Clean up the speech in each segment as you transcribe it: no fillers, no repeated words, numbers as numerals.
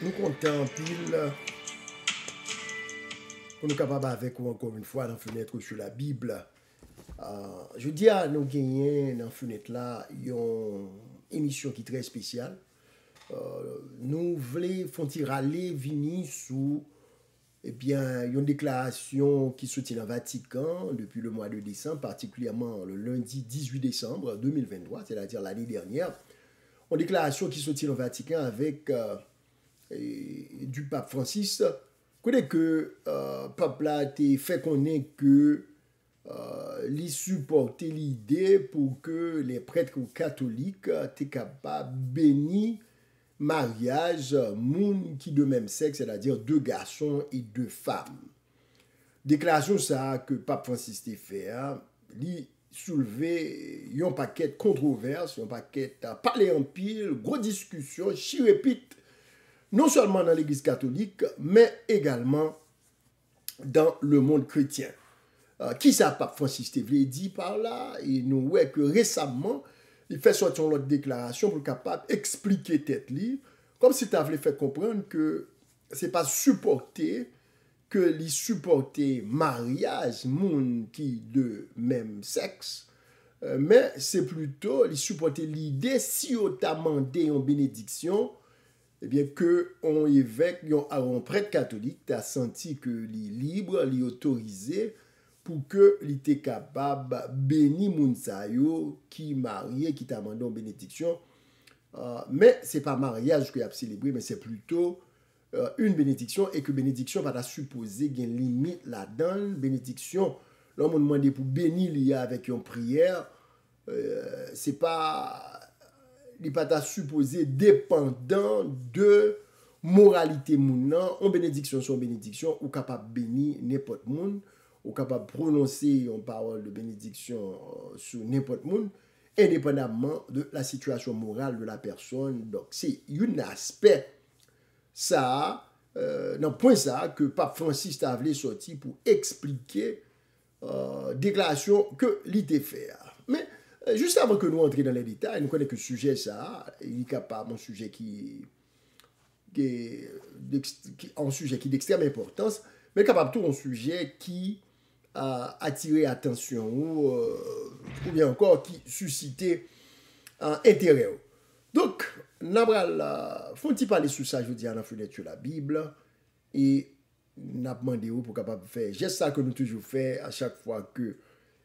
nous comptons pile pour nous capables avec vous encore une fois dans fenêtre sur la Bible. Je dis à nous gagner dans fenêtre là une émission qui est très spéciale. Nous voulons faire râler venir sous une déclaration qui soutient le Vatican depuis le mois de décembre, particulièrement le lundi 18 décembre 2023, c'est-à-dire l'année dernière. Une déclaration qui soutient le Vatican avec du pape Francis. Connaît que le pape là a fait connaître que il supportait l'idée pour que les prêtres catholiques étaient capables de bénir mariage moun qui de même sexe, c'est-à-dire deux garçons et deux femmes. Déclaration ça que pape Francis a fait, il soulevé un paquet de controverses, un paquet de parler en pile, grosse discussion, chi répète, non seulement dans l'église catholique, mais également dans le monde chrétien. Qui ça pape Francis a dit par là, et nous voyons que récemment, il fait sortir une autre déclaration pour capable expliquer tête li, comme si tu avais fait comprendre que c'est pas supporter que les supporter mariage moun qui de même sexe, mais c'est plutôt les supporter l'idée si on t'a demandé une bénédiction, eh bien que on évêque, un prêtre catholique t'a senti que les libre, les autorisé pour que il était capable de bénir moun sa yo qui marié, qui t'a demandé une bénédiction. Mais ce n'est pas mariage qu'il a célébré, mais c'est plutôt une bénédiction, et que bénédiction va supposer qu'il y a une limite là-dedans. Bénédiction, l'homme demandé pour bénir l'IA avec une prière, c'est pas, il n'est pas supposé dépendant de moralité moun nan. En bénédiction sur bénédiction, ou capable de bénir n'importe moun, ou capable de prononcer une parole de bénédiction sur n'importe monde, indépendamment de la situation morale de la personne. Donc, c'est un aspect, ça, dans le point ça, que Pape Francis a voulu sortir pour expliquer déclaration que l'idée fait. Mais, juste avant que nous entrions dans les détails, nous connaissons que le sujet, ça, il est capable, un sujet qui est d'extrême importance, mais capable tout un sujet qui attirer attention ou bien encore qui susciter intérêt. Donc, Nabral, faut-il parler sur ça, je veux dire, dans la fenêtre sur la Bible, et n'a demandé pour capable faire geste ça que nous toujours fait à chaque fois que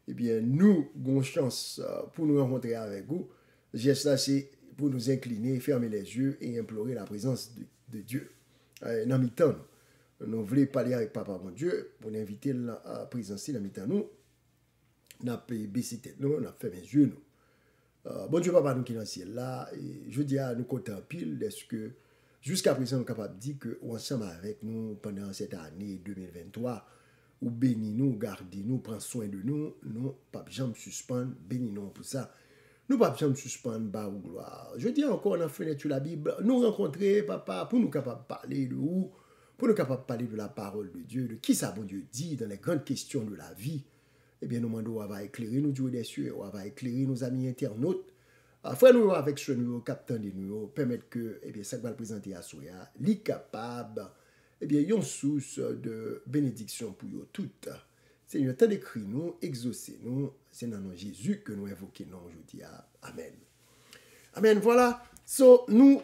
eh bien nous avons chance pour nous rencontrer avec vous. Geste ça c'est pour nous incliner, fermer les yeux et implorer la présence de Dieu dans mi-temps. Nous voulons parler avec Papa, mon Dieu, pour l'inviter à présenter dans mi-temps nous. Nous avons baissé tête, nous avons fait les yeux. Nous. Bon Dieu, Papa, nous qui est dans le ciel là, et je dis à nous compter en pile, est-ce que jusqu'à présent, nous sommes capables de dire que ensemble avec nous pendant cette année 2023, ou bénis nous, gardez nous, prends soin de nous, nous, Papa, jamais suspendre, bénis nous pour ça. Nous ne pouvons jamais suspendre, bah ou gloire. Je dis encore, on a fait sur la Bible, nous rencontrer, Papa, pour nous capables de parler de où, pour nous capables de parler de la parole de Dieu, de qui ça bon Dieu dit dans les grandes questions de la vie. Eh bien, nous demandons, on va éclairer nos Dieu des cieux, on va éclairer nos amis internautes. Frère, nous avec ce nouveau capitaine de nous, permettre que, eh bien, ça va le présenter à Soya, li capable, eh bien, une source de bénédiction pour nous toutes. Seigneur, tant d'écrit nous, exaucez-nous, c'est dans le nom de Jésus que nous invoquons aujourd'hui. Amen. Amen, voilà. So, nous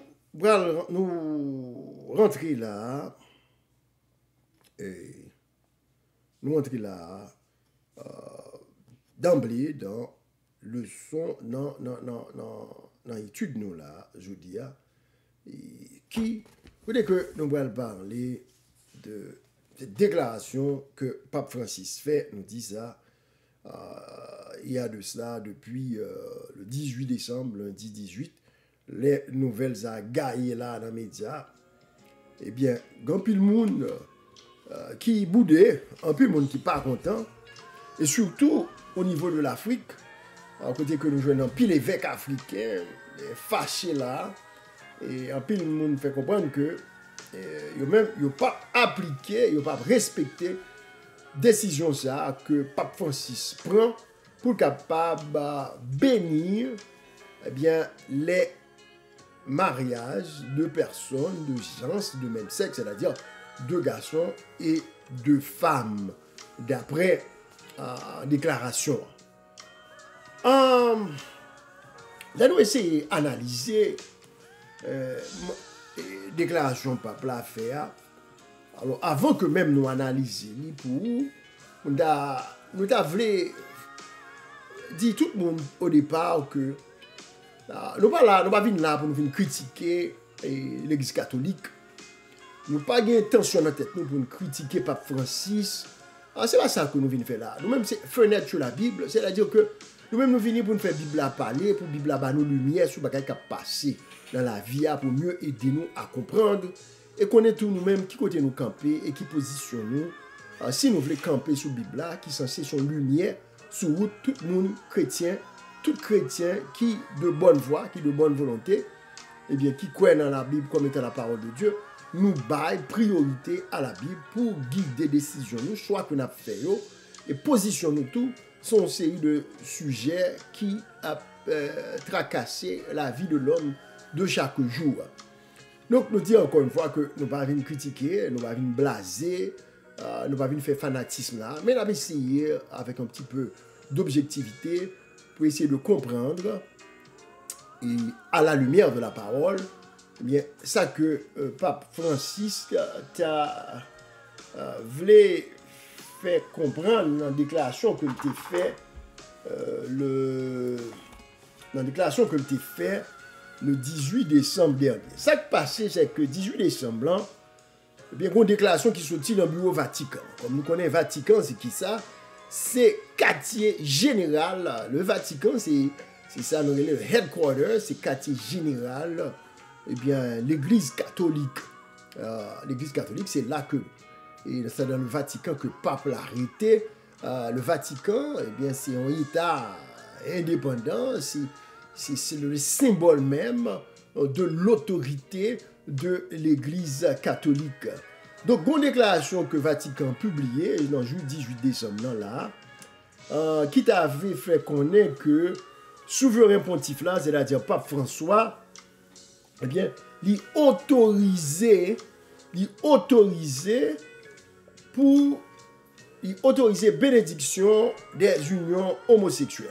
rentrons là. Et nous rentrons là d'emblée dans le son, dans l'étude nous là, je dis, qui, vous savez que nous allons parler de cette déclaration que Pape Francis fait, nous dit ça, il y a de cela depuis le 18 décembre, lundi 18, les nouvelles à gaillé là dans les médias, eh bien, grand pile monde qui boudait, un peu de monde qui n'est pas content, et surtout au niveau de l'Afrique, à côté que nous jouons un pile évêque africain, fâché là, et un pile de monde fait comprendre que ils n'ont pas appliqué, ils n'ont pas respecté décision ça que Pape Francis prend pour capable bénir eh bien les mariage de personnes, de gens de même sexe, c'est-à-dire de garçons et de femmes, d'après déclaration. Là, nous essayons d'analyser déclaration peuple à faire. Alors, avant que même nous analysions, nous avons dit tout le monde au départ que nous ne pas venir là pour nous critiquer l'Église catholique. Nous n'avons pas d'intention dans la tête nous pour nous critiquer Pape Francis. C'est pas ça que nous venons faire là. Nous-mêmes, c'est fenêtre sur la Bible. C'est-à-dire que nous-mêmes, nous venons pour nous faire la Bible à parler, pour la Bible à nous lumière sur ce qui a passé dans la vie, pour mieux aider nous à comprendre et connaître nous-mêmes qui côté nous camper et qui position nous. Si nous voulons camper sur la Bible, qui est censé son lumière sur tout le monde chrétien, tout chrétien qui de bonne foi, qui de bonne volonté, et bien qui croit dans la Bible comme étant la parole de Dieu, nous baille priorité à la Bible pour guider décisions nous, choix que nous avons fait et position nous tout sont une série de sujets qui a tracassé la vie de l'homme de chaque jour. Donc nous disons encore une fois que nous ne pas venir critiquer, nous ne pas venir blaser, nous ne pas venir faire fanatisme là, mais nous avons essayé avec un petit peu d'objectivité pour essayer de comprendre et à la lumière de la parole, eh bien, ça que Pape Francis voulait faire comprendre dans la déclaration que il fait dans la déclaration que il fait le 18 décembre dernier. Ça qui passé, c'est que 18 décembre, eh bien, il y a une déclaration qui sortit dans le bureau Vatican. Comme nous connaissons Vatican, c'est qui ça? C'est quartier général. Le Vatican, c'est ça, nous le headquarter, c'est quartier général. Eh bien, l'Église catholique. L'Église catholique, c'est là que, et c'est dans le Vatican que le pape l'a arrêté. Le Vatican, eh bien, c'est un État indépendant, c'est le symbole même de l'autorité de l'Église catholique. Donc, une déclaration que le Vatican a publiée dans le 18 décembre, là, qui t'avait fait connaître que souverain pontife là, c'est-à-dire Pape François, eh bien, il autorisait bénédiction des unions homosexuelles.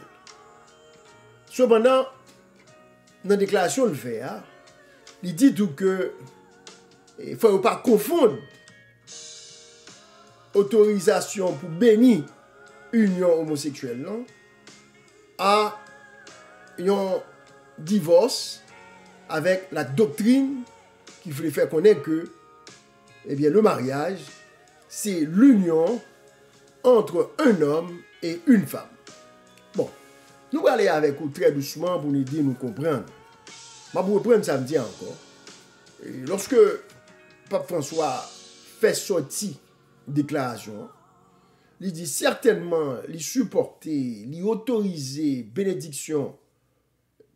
Cependant, dans la déclaration, il dit tout que il ne faut pas confondre autorisation pour bénir union homosexuelle non, à un divorce avec la doctrine qui voulait faire connaître que eh bien, le mariage, c'est l'union entre un homme et une femme. Bon, nous allons aller avec vous très doucement pour nous aider, nous comprendre. Je vais vous reprendre samedi encore. Et lorsque Pape François fait sortir une déclaration, il dit certainement, il supporter, il autoriser bénédiction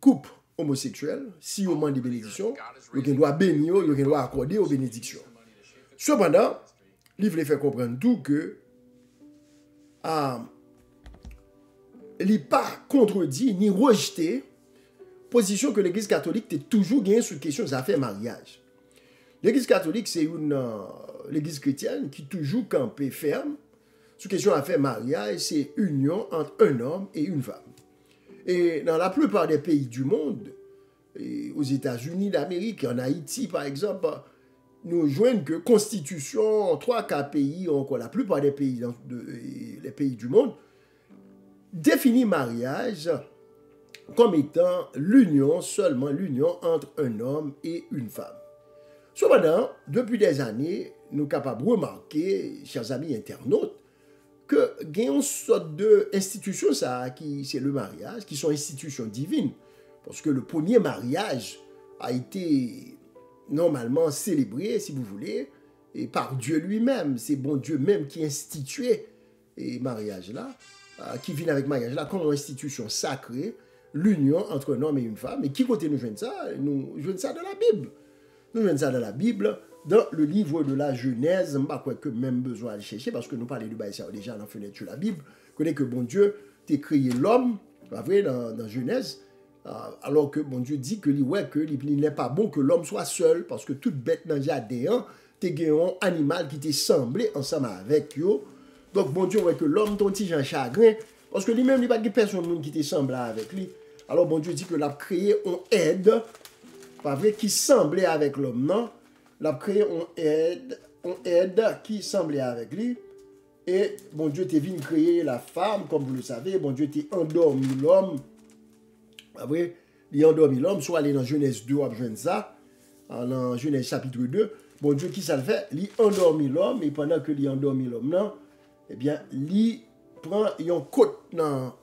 couple homosexuel, si on demande des bénédictions, il doit bénir, il doit accorder aux bénédictions. Cependant, il voulait faire comprendre tout que il n'est pas contredit ni rejeté position que l'Église catholique a toujours gagnée sur la question des affaires mariage. L'Église catholique, c'est l'Église chrétienne qui toujours campé ferme sur la question des affaires mariage, c'est union entre un homme et une femme. Et dans la plupart des pays du monde, aux États-Unis d'Amérique, en Haïti par exemple, nous joignons que Constitution, 3-4 pays, encore la plupart des pays, les pays du monde, définit mariage comme étant l'union, seulement l'union entre un homme et une femme. Cependant, depuis des années, nous sommes capables de remarquer, chers amis internautes, que il y a une sorte d'institution, qui c'est le mariage, qui sont institutions divines. Parce que le premier mariage a été normalement célébré, si vous voulez, et par Dieu lui-même. C'est bon Dieu même qui instituait le mariage là, qui vient avec mariage là comme une institution sacrée, l'union entre un homme et une femme. Et qui côté nous joignent ça? Nous joignons ça dans la Bible. Nous joignons ça dans la Bible, dans le livre de la Genèse. Je ne sais pas que même besoin de chercher, parce que nous parlons de ça déjà dans la fenêtre de la Bible. Connaît que bon Dieu t'a créé l'homme, pas vrai, dans Genèse. Alors que bon Dieu dit que il n'est pas bon que l'homme soit seul, parce que toute bête dans le jardin, t'es un animal qui t'est semblé ensemble avec yo. Donc bon Dieu, ouais que l'homme ton petit Jean chagrin, parce que lui-même, il n'y a pas personne qui t'est semblé avec lui. Alors bon Dieu dit que l'a créé un aide, pas vrai, qui semblait avec l'homme, non? L'a créé un aide qui semblait avec lui. Et bon Dieu t'est venu créer la femme, comme vous le savez. Bon Dieu t'est endormi l'homme. Pas vrai? Il a endormi l'homme, soit aller dans Genèse 2, on joindre ça. Dans Genèse chapitre 2. Bon Dieu, qui ça le fait? Il a endormi l'homme, et pendant que il a endormi l'homme, non? Eh bien, il prend une côte dans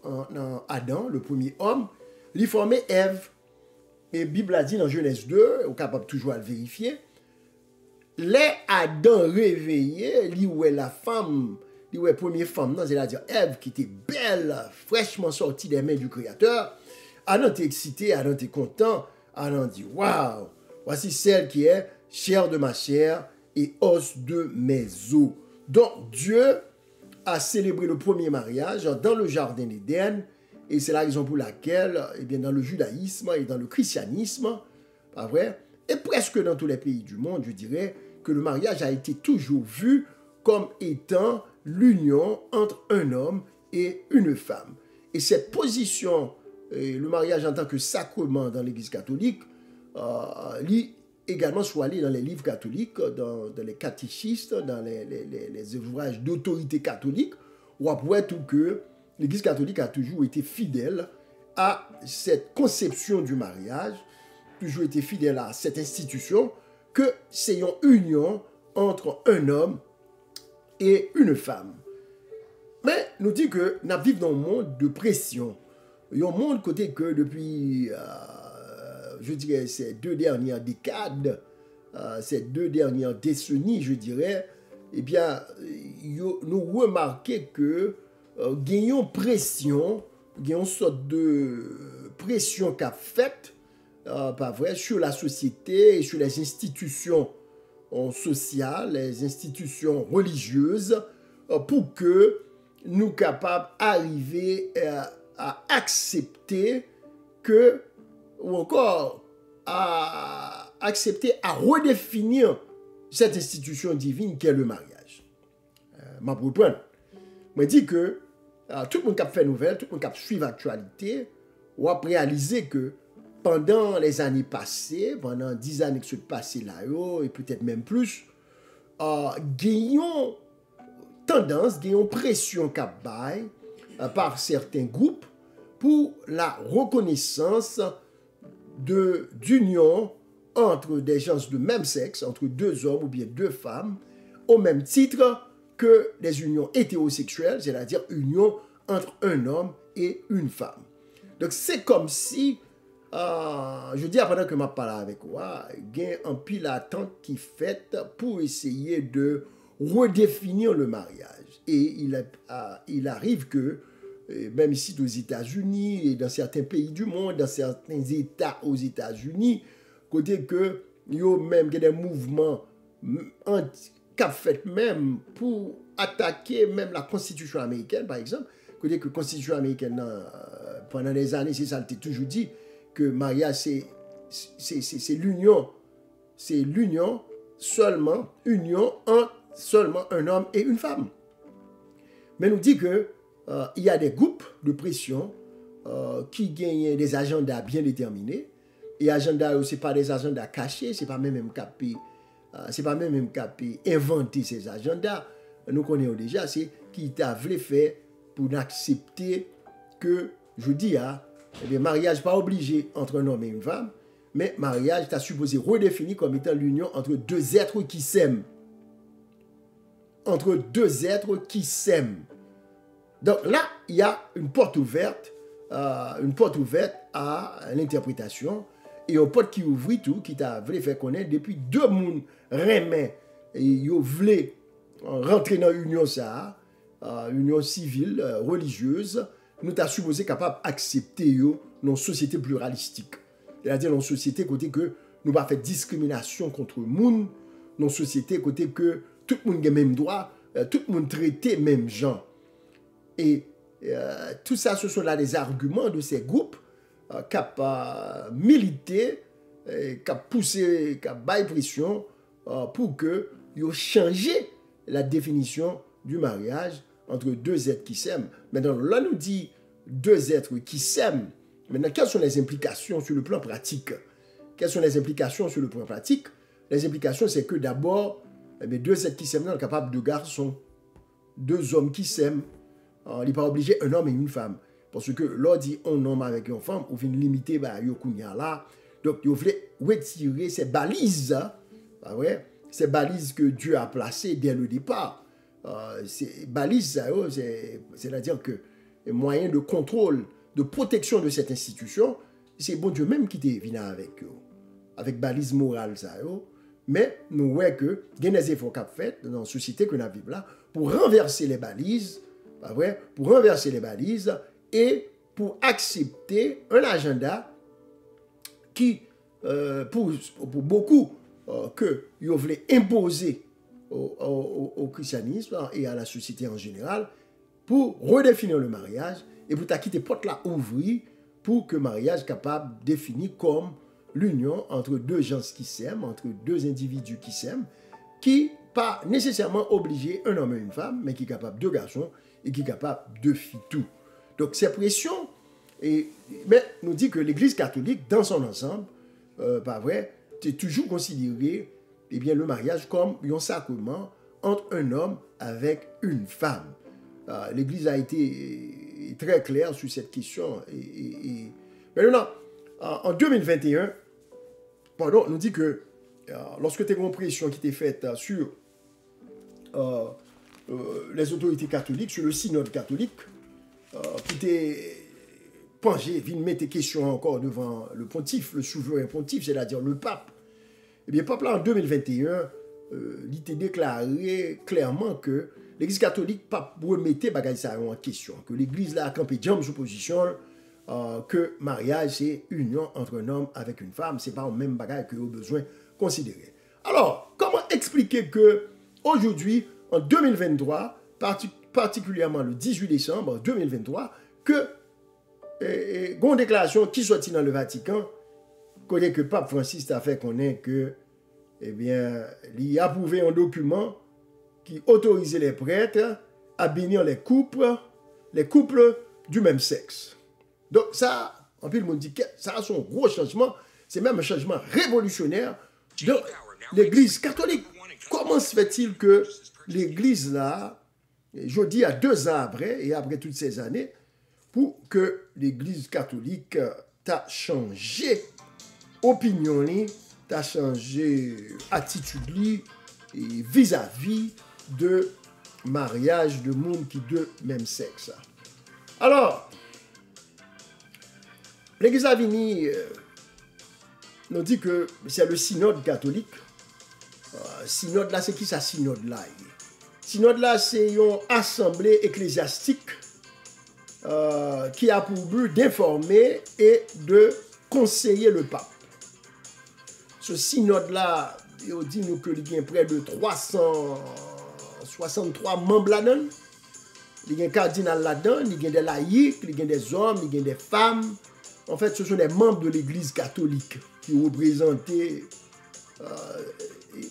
Adam, le premier homme, il formait Ève. Et la Bible a dit dans Genèse 2, on est capable toujours à le vérifier, les Adam réveillé, lui où est la femme, lui où est la première femme, c'est-à-dire Ève qui était belle, fraîchement sortie des mains du Créateur. Adam était excité, Adam était content, Adam dit waouh, voici celle qui est chair de ma chair et os de mes os. Donc Dieu a célébré le premier mariage dans le jardin d'Éden, et c'est la raison pour laquelle, eh bien, dans le judaïsme et dans le christianisme, pas vrai, et presque dans tous les pays du monde, je dirais, que le mariage a été toujours vu comme étant l'union entre un homme et une femme. Et cette position, le mariage en tant que sacrement dans l'Église catholique, lit également soigné dans les livres catholiques, dans les catéchistes, dans les ouvrages d'autorité catholique, où après tout que l'Église catholique a toujours été fidèle à cette conception du mariage, toujours été fidèle à cette institution, que c'est une union entre un homme et une femme. Mais nous dit que nous vivons dans un monde de pression. Il y a un monde côté que depuis, je dirais, ces 2 dernières décades, ces 2 dernières décennies, je dirais, eh bien, nous remarquons que gagnons pression, gagnons une sorte de pression qu'a faite, pas vrai, sur la société et sur les institutions sociales, les institutions religieuses, pour que nous capables d'arriver à accepter que, ou encore à accepter, à redéfinir cette institution divine qu'est le mariage. Je reprends. Je dis que tout le monde qui a fait nouvelle, tout le monde qui a suivi l'actualité, on a réalisé que pendant les années passées, pendant 10 années qui sont passées là, et peut-être même plus, gagnons tendance, gagnons pression par certains groupes pour la reconnaissance d'union entre des gens de même sexe, entre 2 hommes ou bien 2 femmes, au même titre que les unions hétérosexuelles, c'est-à-dire union entre un homme et une femme. Donc c'est comme si, je dis pendant que je parle avec vous, il y a un pile d'attente qui est faite pour essayer de redéfinir le mariage. Et il arrive que, même ici aux États-Unis et dans certains pays du monde, dans certains États aux États-Unis, côté que il y a même des mouvements qui ont fait même pour attaquer même la Constitution américaine, par exemple. Côté que la Constitution américaine, pendant des années, c'est ça, elle toujours dit que le mariage, c'est l'union. C'est l'union, seulement, union entre seulement un homme et une femme. Mais nous dit que il y a des groupes de pression qui gagnent des agendas bien déterminés. Et agendas, ce n'est pas des agendas cachés, ce n'est pas même capé inventer ces agendas. Nous connaissons déjà, c'est qui t'a voulu faire pour accepter que, je dis, le mariage pas obligé entre un homme et une femme, mais mariage t'a supposé redéfinir comme étant l'union entre 2 êtres qui s'aiment. Entre 2 êtres qui s'aiment. Donc là, il y a une porte ouverte à l'interprétation et une porte qui ouvre tout, qui t'a voulu faire connaître depuis 2 mondes remet et ils voulaient rentrer dans l'union ça, union civile, religieuse, nous t'a supposé capable d'accepter dans une société pluralistique. C'est-à-dire dans une société côté que nous pas fait discrimination contre le monde, dans une société côté que tout le monde a même droit, tout le monde traité même gens. Et tout ça, ce sont là des arguments de ces groupes qui a milité, qui a poussé, qui a baillé pression pour que ils changé la définition du mariage entre deux êtres qui s'aiment. Maintenant, là, nous dit deux êtres qui s'aiment. Maintenant, quelles sont les implications sur le plan pratique? Quelles sont les implications sur le plan pratique? Les implications, c'est que d'abord, deux êtres qui s'aiment sont capables de garçons. Deux hommes qui s'aiment. Il n'est pas obligé un homme et une femme. Parce que l'on dit un homme avec une femme, on vient limiter là. Donc, il faut retirer ces balises, ces balises que Dieu a placées dès le départ. Ces balises, c'est-à-dire que les moyens de contrôle, de protection de cette institution, c'est bon Dieu même qui est venu avec balises morales. Mais nous voyons que il y a des efforts qu'on fait dans la société que nous vivons là pour renverser les balises, pour renverser les balises et pour accepter un agenda qui, pour beaucoup, que ils voulaient imposer au christianisme et à la société en général pour redéfinir le mariage et pour quitter porte là ouvrir pour que le mariage soit capable de définir comme l'union entre deux gens qui s'aiment, entre deux individus qui s'aiment, qui pas nécessairement obligé un homme et une femme, mais qui est capable de garçons et qui est capable de filles tout. Donc ces pressions, mais nous dit que l'Église catholique, dans son ensemble, pas vrai, c'est toujours considéré le mariage comme un sacrement entre un homme avec une femme. L'Église a été très claire sur cette question. Maintenant, en 2021, nous dit que lorsque tu as une pression qui était faite sur les autorités catholiques, sur le synode catholique, qui était penché, vient mettre des questions encore devant le pontife, le souverain pontife, c'est-à-dire le pape. Eh bien, le pape là, en 2021, il était déclaré clairement que l'Église catholique pas remettre bagay ça en question, que l'Église là a campé jam sous position que mariage c'est union entre un homme avec une femme, c'est pas le même bagage que vous besoin considérer. Alors, comment expliquer que aujourd'hui en 2023, particulièrement le 18 décembre 2023, que une déclaration qui sortit dans le Vatican, connaît que Pape Francis a fait connaître que il a approuvé un document qui autorisait les prêtres à bénir les couples du même sexe. Donc ça, en plus, le monde dit que ça a son gros changement, c'est même un changement révolutionnaire de l'Église catholique. Comment se fait-il que l'Église là, je dis à 2 ans après, et après toutes ces années, pour que l'Église catholique t'a changé opinion, t'a changé attitude vis-à-vis de mariage de monde qui de même sexe. Alors, l'Église a venu nous dit que c'est le synode catholique. Synode là, c'est qui ça synode là? Synode là, c'est une assemblée ecclésiastique qui a pour but d'informer et de conseiller le pape. Ce synode là, il dit nous que il y a près de 363 membres là-dedans. Il y a un cardinal là-dedans, il y a des laïcs, il y a des hommes, il y a des femmes. En fait, ce sont des membres de l'Église catholique qui représentaient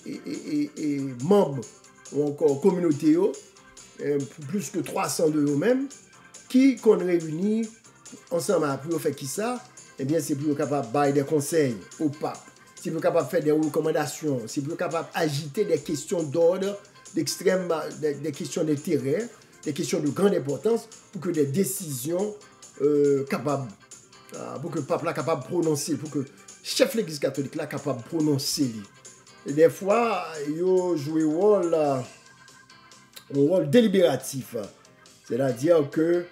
et membres ou encore communauté, plus que 300 de eux-mêmes, qui qu'on réunit ensemble pour faire qui ça? Eh bien, c'est pour capable de donner des conseils au pape. C'est pour capable de faire des recommandations. C'est pour capable d'agiter des questions d'ordre, d'extrême, des questions d'intérêt, des questions de grande importance, pour que des décisions capables, pour que le pape là capable de prononcer, pour que le chef de l'Église catholique là capable de prononcer. Et des fois, il joue un rôle délibératif. C'est-à-dire que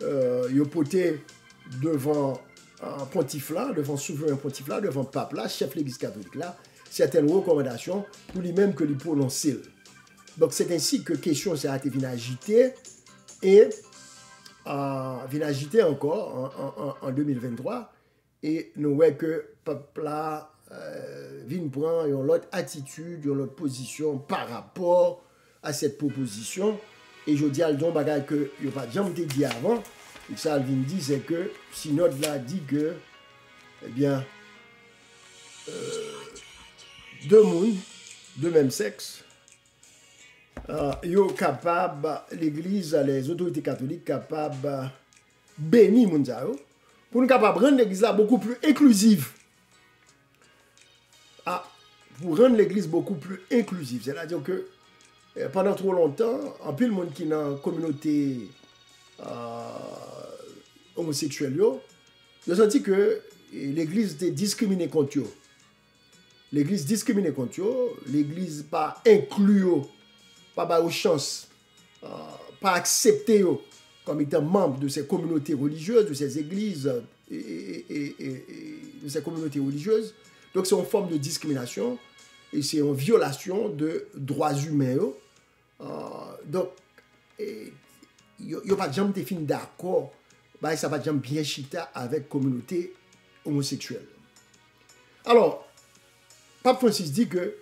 il porté devant un pontife là, devant souverain pontife là, devant le pape là, chef de l'Église catholique là, certaines recommandations pour lui-même que lui prononcer. Donc c'est ainsi que question ça a été agitée et vient agiter encore en 2023 et nous voyons que le peuple là vient prendre une autre attitude, une autre position par rapport à cette proposition. Et je dis à l'on bagage que je n'ai pas jamais dit avant, et ça vient dire c'est que synode là dit que eh bien, deux mondes, de même sexe, yo capable, l'Église, les autorités catholiques capables bénir moun sa yo, pour nous capable rendre l'Église là beaucoup plus inclusive. Pour rendre l'Église beaucoup plus inclusive. C'est-à-dire que pendant trop longtemps, en pile monde qui dans la communauté homosexuelle, ils ont senti que l'Église était discriminée contre eux. L'Église discriminée contre eux, l'Église pas inclue, pas de chance, pas accepté comme étant membre de ces communautés religieuses, de ces églises et de ces communautés religieuses. Donc c'est une forme de discrimination et c'est une violation de droits humains. Donc, il n'y a pas de gens qui sont d'accord, ça ne va pas bien chita avec la communauté homosexuelle. Alors, Pape Francis dit que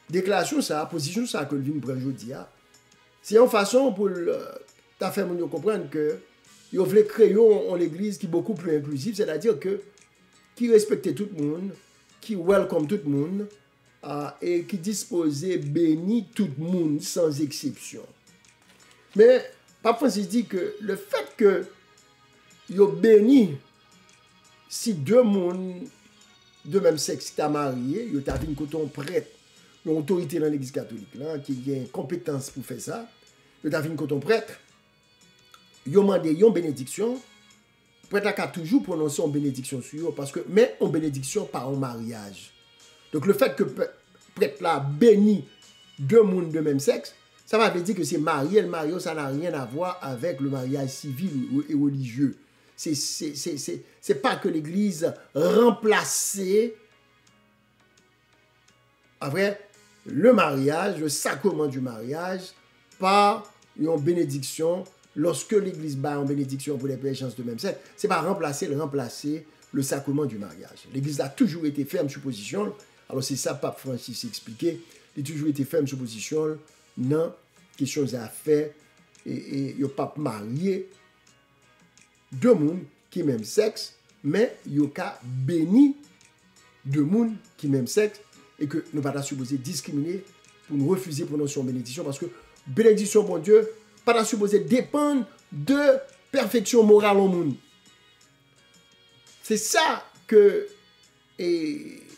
déclaration, ça, position, ça que le vin prend aujourd'hui, c'est une façon pour faire comprendre que il voulait créer une église qui est beaucoup plus inclusive, c'est-à-dire que qui respectait tout le monde, qui welcome tout le monde et qui disposait bénir tout le monde sans exception. Mais Pape Francis dit que le fait que il béni si deux mondes de même sexe qui marié, il a vu un prêtre, une autorité dans l'église catholique là, qui a une compétence pour faire ça, il a vu un prêtre, il a demandé une bénédiction. Prêtre a toujours prononcé une bénédiction sur eux, parce que, mais une bénédiction par un mariage. Donc le fait que prêtre là bénit deux mondes de même sexe, ça va dire que c'est marié, le mariage, ça n'a rien à voir avec le mariage civil et religieux. C'est pas que l'Église remplaçait après le mariage, le sacrement du mariage, par une bénédiction. Lorsque l'Église bat en bénédiction pour les pécheurs de même sexe, c'est pas remplacer le sacrement du mariage. L'Église a toujours été ferme sur position. Alors c'est ça Pape Francis expliqué. Il a toujours été ferme sur position. Non, question à faire et il pas marié deux mondes qui même sexe, mais il y a béni deux mondes qui même sexe et que nous ne pas supposé discriminer pour nous refuser prononcer une bénédiction parce que bénédiction bon Dieu pas supposé dépendre de perfection morale au monde. C'est ça que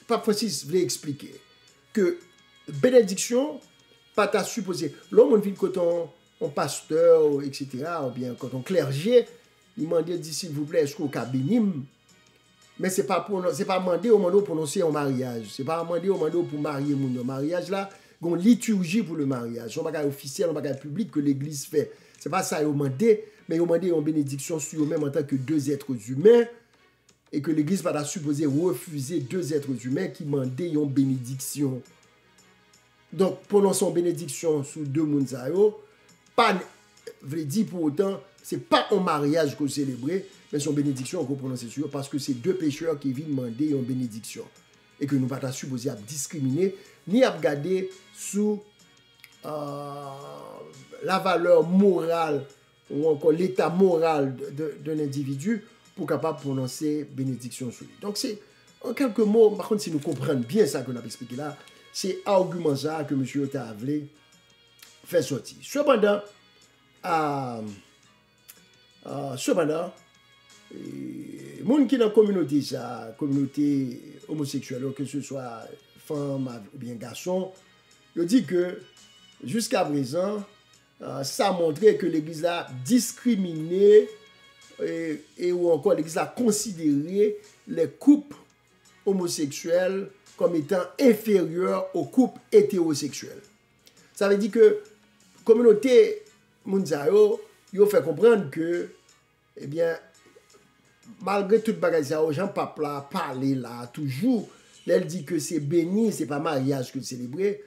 Pape Francis voulait expliquer. Que bénédiction, pas supposé. L'homme vient quand on pasteur, etc., ou bien quand on clergé, il m'a dit s'il vous plaît, est-ce qu'on a béni? Mais ce n'est pas demander au monde pour prononcer un mariage. Ce n'est pas demander au monde pour marier mon mariage là. Une liturgie pour le mariage. On pas officiel, on pas public que l'Église fait. C'est pas ça, ils ont demandé, mais ils ont demandé une bénédiction sur eux-mêmes en tant que deux êtres humains et que l'Église va supposer refuser deux êtres humains qui demandaient une bénédiction. Donc, prononcer une bénédiction sur deux mondes, pas, veut dire pour autant, c'est pas un mariage qu'on célèbre, mais c'est une bénédiction qu'on prononce sur eux parce que c'est deux pécheurs qui viennent demander une bénédiction. Et que nous ne pas supposer à discriminer ni à regarder sous la valeur morale ou encore l'état moral d'un individu pour capable prononcer bénédiction sur lui. Donc c'est en quelques mots, par contre si nous comprenons bien ça que nous avons expliqué là, c'est argument ça que M. Otavlé fait sortir. Cependant, les gens qui dans la communauté, communauté homosexuelle, que ce soit femme ou bien garçon, ils disent que jusqu'à présent, ça a montré que l'Église a discriminé et ou encore l'Église a considéré les couples homosexuels comme étant inférieurs aux couples hétérosexuels. Ça veut dire que la communauté mondiale, ils fait comprendre que, eh bien, malgré toute bagage, les gens pas parler là, toujours, elle dit que c'est béni, c'est pas mariage que célébrer.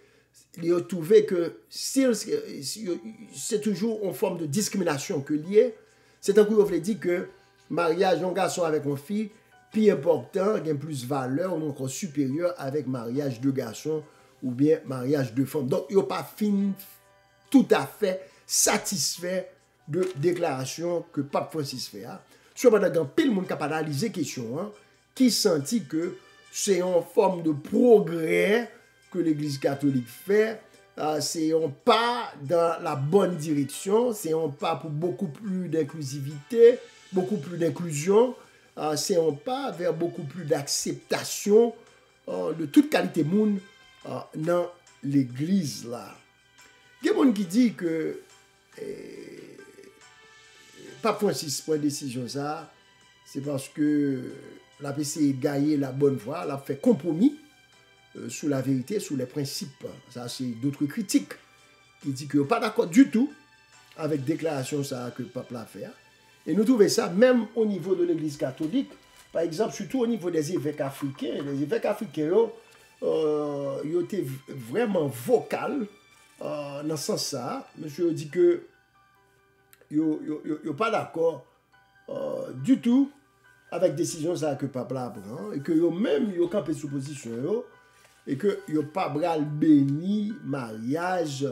Ils ont trouvé que c'est toujours une forme de discrimination que lié. C'est un coup, on dit que mariage d'un garçon avec une fille, plus important, il y a plus de valeur ou encore supérieur avec mariage de garçon ou bien mariage de femme. Donc, ils n'ont pas fini tout à fait satisfait de déclaration que Pape Francis fait. Cependant, il y a pile de monde qui a analysé la question qui sentit que c'est une forme de progrès que l'Église catholique fait. C'est un pas dans la bonne direction, c'est un pas pour beaucoup plus d'inclusivité, beaucoup plus d'inclusion, c'est un pas vers beaucoup plus d'acceptation de toute qualité monde dans l'Église là. Il y a des gens qui disent que Pape Francis prend décision ça, c'est parce que la PC gagné la bonne voie, l'a fait compromis sur la vérité, sur les principes. Ça, c'est d'autres critiques qui disent qu'ils ne sont pas d'accord du tout avec la déclaration ça, que le pape l'a fait. Et nous trouvons ça même au niveau de l'Église catholique, par exemple, surtout au niveau des évêques africains. Les évêques africains, ils étaient vraiment vocaux dans ce sens-là. Monsieur dit que ils ne sont pas d'accord du tout avec la décision ça, que le pape l'a prend, et que eux-mêmes, ils ont campé sous position, et que ils n'ont pas bral béni mariage,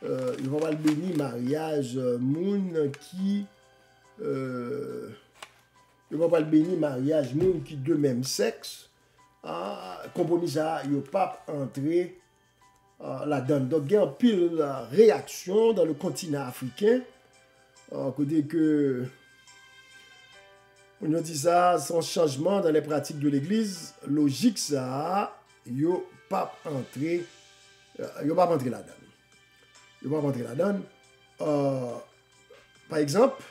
ils vont pas béni mariage moun qui ils vont pas béni mariage moun qui de même sexe, compromis ça, ils n'ont pas entré là-dedans. Donc il y a une pile réaction dans le continent africain, côté que on a dit ça, sans changement dans les pratiques de l'Église, logique ça, yo pas entrer là-dedans. Yo pas entrer là-dedans. Par exemple,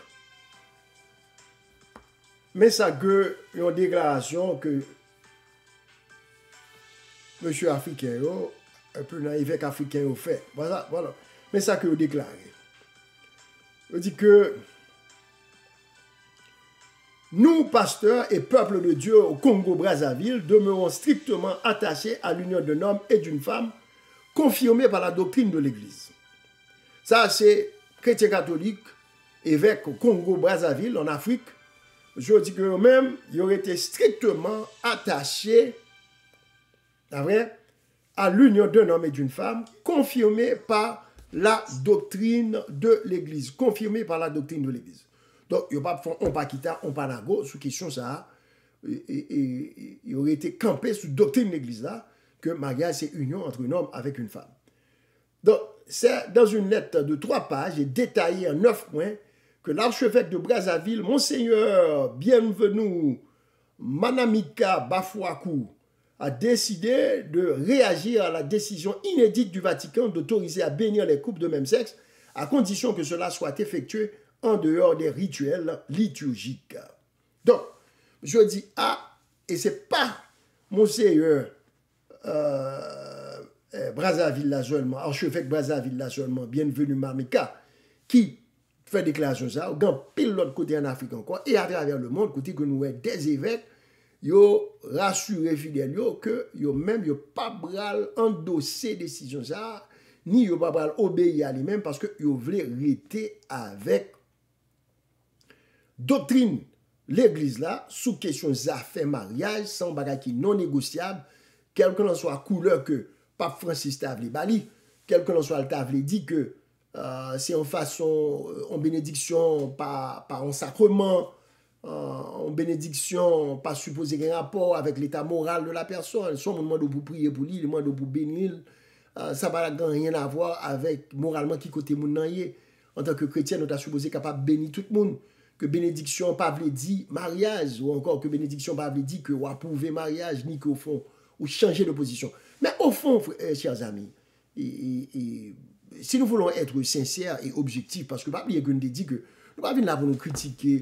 mais ça que une déclaration que monsieur africain un peu dans évêque africain au fait. Voilà. Mais ça que vous déclaré. Vous dit que nous, pasteurs et peuple de Dieu au Congo-Brazzaville, demeurons strictement attachés à l'union d'un homme et d'une femme, confirmée par la doctrine de l'Église. Ça, c'est chrétien catholique, évêque au Congo-Brazzaville, en Afrique. Je dis que eux-mêmes, ils auraient été strictement attachés à l'union d'un homme et d'une femme, confirmée par la doctrine de l'Église. Confirmée par la doctrine de l'Église. Donc, il n'y a pas on pas quitter, on pas nago, sous question ça, il aurait été campé sous doctrine de l'Église là, que mariage c'est union entre un homme avec une femme. Donc, c'est dans une lettre de 3 pages, et détaillé en 9 points, que l'archevêque de Brazzaville, Monseigneur Bienvenu Manamika Bafouakou, a décidé de réagir à la décision inédite du Vatican d'autoriser à bénir les couples de même sexe, à condition que cela soit effectué en dehors des rituels liturgiques. Donc, je dis et c'est pas Monseigneur Brazzaville là seulement, archevêque Brazzaville là seulement, Bienvenu Mamika, qui fait déclaration ça, dans pile l'autre côté en Afrique encore, et à travers le monde, côté que nous avons des évêques, yo rassuré fidèles que yo même yo pas bral endosser décision ça, ni yo pas bral obéir à lui-même parce que yo voulait rester avec doctrine l'église là sous question affaires mariage sans bagage qui non négociable, quelle que soit couleur que Pape Francis t'avait bali, quel que soit le t'avait dit que c'est en façon en bénédiction par un sacrement, en bénédiction pas supposé un rapport avec l'état moral de la personne, son demande pour prier pour lui, demande pour bénir, ça n'a rien à voir avec moralement qui côté moun nan yé. En tant que chrétien, nous sommes supposé capable de bénir tout le monde. Que bénédiction pas veut dire mariage, ou encore que bénédiction pas veut dire que ou approuver mariage, ni qu'au fond, ou changer de position. Mais au fond, chers amis, si nous voulons être sincères et objectifs, parce que pas oublier que nous dit que nous pas venir là pour nous critiquer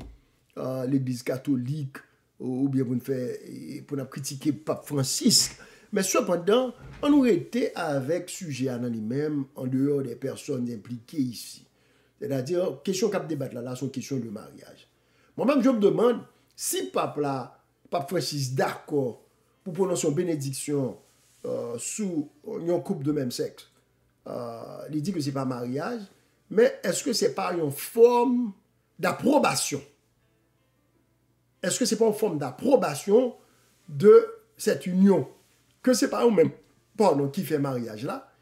l'église catholique, ou bien pour nous critiquer Pape Francis, mais cependant, on aurait été avec sujet en lui-même, en dehors des personnes impliquées ici. C'est-à-dire, question cap débattre là, c'est une question de mariage. Moi-même, je me demande si Pape Francis d'accord pour prononcer une bénédiction sous un couple de même sexe. Il dit que ce n'est pas mariage, mais est-ce que ce n'est pas une forme d'approbation? Est-ce que ce n'est pas une forme d'approbation de cette union? Que ce n'est pas eux-mêmes, pardon, qui fait mariage là,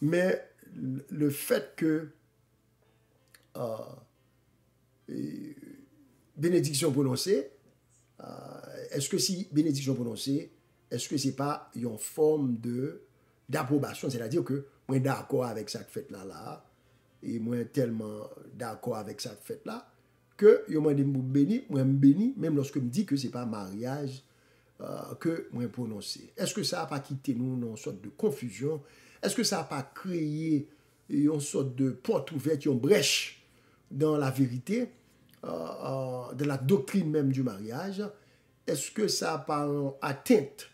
mais le fait que bénédiction prononcée, Est-ce que si bénédiction prononcée, est-ce que c'est pas une forme d'approbation, c'est-à-dire que moi d'accord avec ça que fait là, et moi tellement d'accord avec ça que fait là, que yo m'a dit béni, moi me béni, même lorsque me dit que c'est pas mariage que moi prononcé. Est-ce que ça n'a pas quitté nous dans une sorte de confusion? Est-ce que ça n'a pas créé une sorte de porte ouverte, une brèche dans la vérité, de la doctrine même du mariage? Est-ce que ça n'a pas atteinte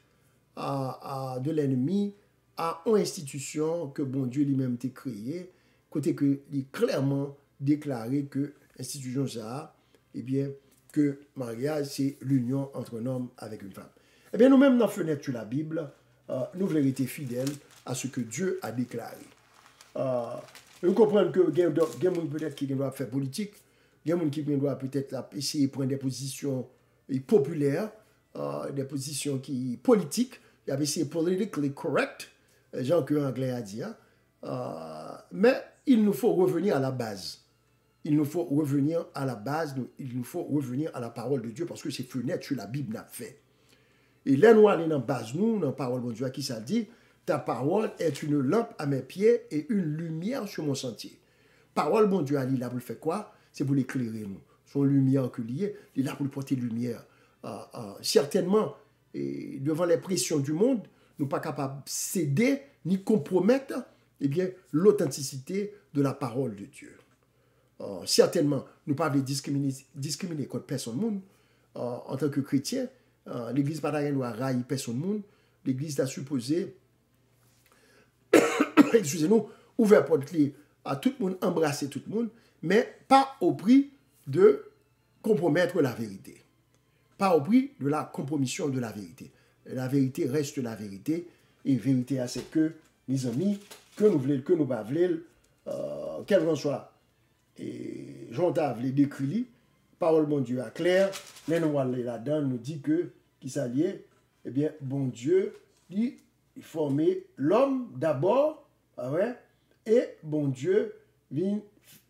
de l'ennemi à une institution que bon Dieu lui-même t'a créée, côté que il clairement déclaré que l'institution ça, eh bien, que mariage, c'est l'union entre un homme avec une femme. Eh bien, nous-mêmes, dans la fenêtre sur la Bible, nous voulons être fidèles à ce que Dieu a déclaré. Nous comprenons que il y a des gens peut-être qui doivent faire politique, il y a des gens qui doivent peut-être essayer de prendre des positions populaires, des positions qui politiques, il y a essayé politically correct, genre que l'anglais a dit, mais il nous faut revenir à la base. Il nous faut revenir à la base, il nous faut revenir à la parole de Dieu parce que c'est fenêtre sur la Bible n'a fait. Et là, nous allons dans la base, nous, dans la parole de Dieu, qui ça dit, ta parole est une lampe à mes pieds et une lumière sur mon sentier. Parole, bon Dieu, il est là pour le faire quoi? C'est pour l'éclairer, nous. Son lumière que lié, il est là pour le porter lumière. Certainement, et devant les pressions du monde, nous ne sommes pas capables de céder ni compromettre eh bien, l'authenticité de la parole de Dieu. Certainement, nous ne pouvons pas discriminer contre personne monde en tant que chrétien. L'Église ne doit pas railler personne monde. L'Église a supposé, excusez-nous, ouvrir porte à tout le monde, embrasser tout le monde, mais pas au prix de compromettre la vérité. Pas au prix de la compromission de la vérité. La vérité reste la vérité. Et la vérité, c'est que, mes amis, que nous voulons, que nous ne voulons, quel qu'en soit, et Jean-Tav les décrit, parole bon Dieu à clair, les noirs là-dedans nous dit que, qui s'alliait, eh bien, bon Dieu, dit, il formait l'homme d'abord, et bon Dieu vient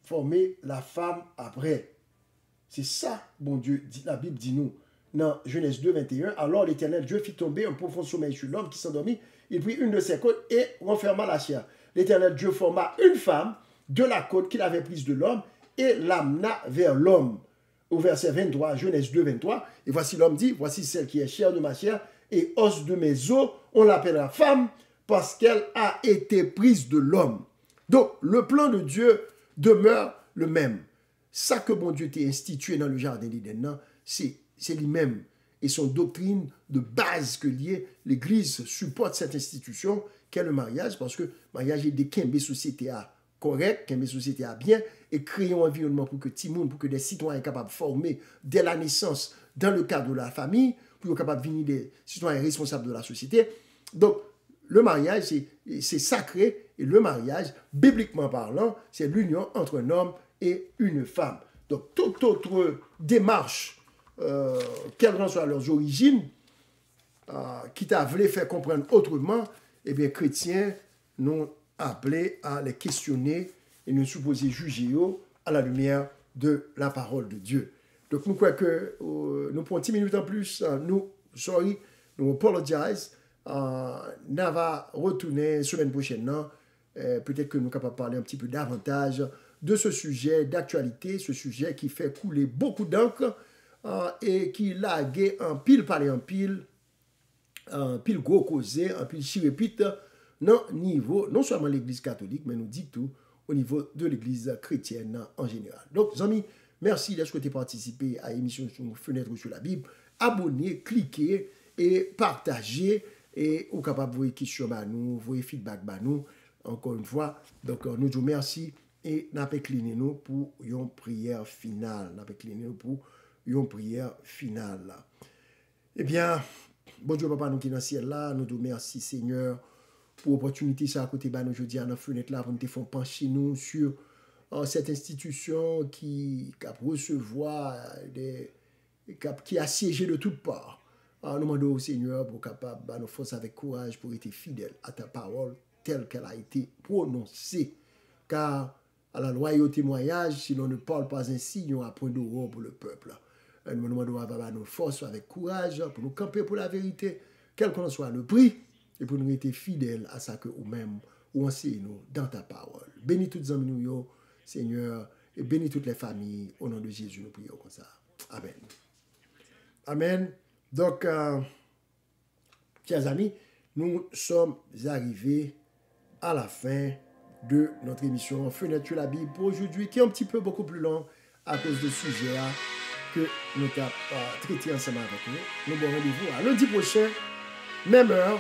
former la femme après. C'est ça, bon Dieu, dit, la Bible dit nous. Dans Genèse 2, 21, alors l'Éternel Dieu fit tomber un profond sommeil sur l'homme qui s'endormit. Il prit une de ses côtes et renferma la chair. L'Éternel Dieu forma une femme de la côte qu'il avait prise de l'homme et l'amena vers l'homme. Au verset 23, Genèse 2, 23, et voici l'homme dit, voici celle qui est chair de ma chair et os de mes os, on l'appellera femme parce qu'elle a été prise de l'homme. Donc, le plan de Dieu demeure le même. Ça que bon Dieu t'a institué dans le jardin d'Éden, c'est lui-même. Et son doctrine de base que liée, l'Église supporte cette institution qu'est le mariage, parce que le mariage est des quinze sociétés correct, qu'une société a bien, et créer un environnement pour que Timoun, pour que des citoyens soient capables de former dès la naissance dans le cadre de la famille, pour être capables de devenir des citoyens responsables de la société. Donc, le mariage, c'est sacré, et le mariage, bibliquement parlant, c'est l'union entre un homme et une femme. Donc, toute autre démarche, quelles qu'en soient leurs origines, qui t'a voulu faire comprendre autrement, eh bien, chrétiens nous appelés à les questionner et nous supposer juger à la lumière de la parole de Dieu. Donc, nous croyons que nous prenons 10 minutes en plus. Nous apologize. Nous va retourner la semaine prochaine. Peut-être que nous sommes capables de parler un petit peu davantage de ce sujet d'actualité, ce sujet qui fait couler beaucoup d'encre et qui lague en pile parler en pile gros causé, en pile chirépite, non niveau, non seulement l'Église catholique, mais nous dit tout au niveau de l'Église chrétienne en général. Donc, amis, merci d'être participé à l'émission sur Fenêtre sur la Bible. Abonnez, cliquez et partagez. Et vous êtes capable de voir questions à nous, voir feedback à nous, encore une fois. Donc, nous vous remercions et nous avons cligné nous pour une prière finale. Nous avons cligné nous pour une prière finale. Eh bien, bon Dieu, papa, nous qui dans le ciel là, nous vous remercions, Seigneur, pour l'opportunité ça à côté de nous aujourd'hui à notre fenêtre là pour nous faire pencher nous sur cette institution qui a recevoir qui a siégé de toutes parts. Nous demandons au Seigneur pour capable nous force avec courage pour être fidèle à ta parole telle qu'elle a été prononcée. Car à la loi et au témoignage, si l'on ne parle pas ainsi, il n'y aura point d'aurore pour le peuple. Nous demandons à nos forces avec courage pour nous camper pour la vérité, quel qu'en soit le prix, et pour nous rester fidèles à ça que nous-mêmes, ou enseigne-nous dans ta parole. Bénis toutes les amis, Seigneur, et bénis toutes les familles. Au nom de Jésus, nous prions comme ça. Amen. Amen. Donc, chers amis, nous sommes arrivés à la fin de notre émission Fenêtre sur la Bible pour aujourd'hui, qui est un petit peu beaucoup plus long à cause du sujet que nous avons traité ensemble avec nous. Nous avons rendez-vous à lundi prochain, même heure,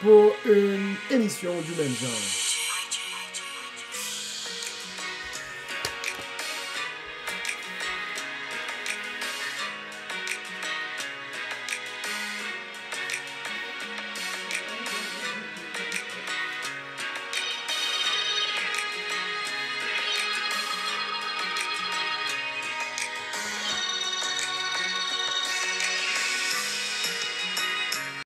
pour une émission du même genre.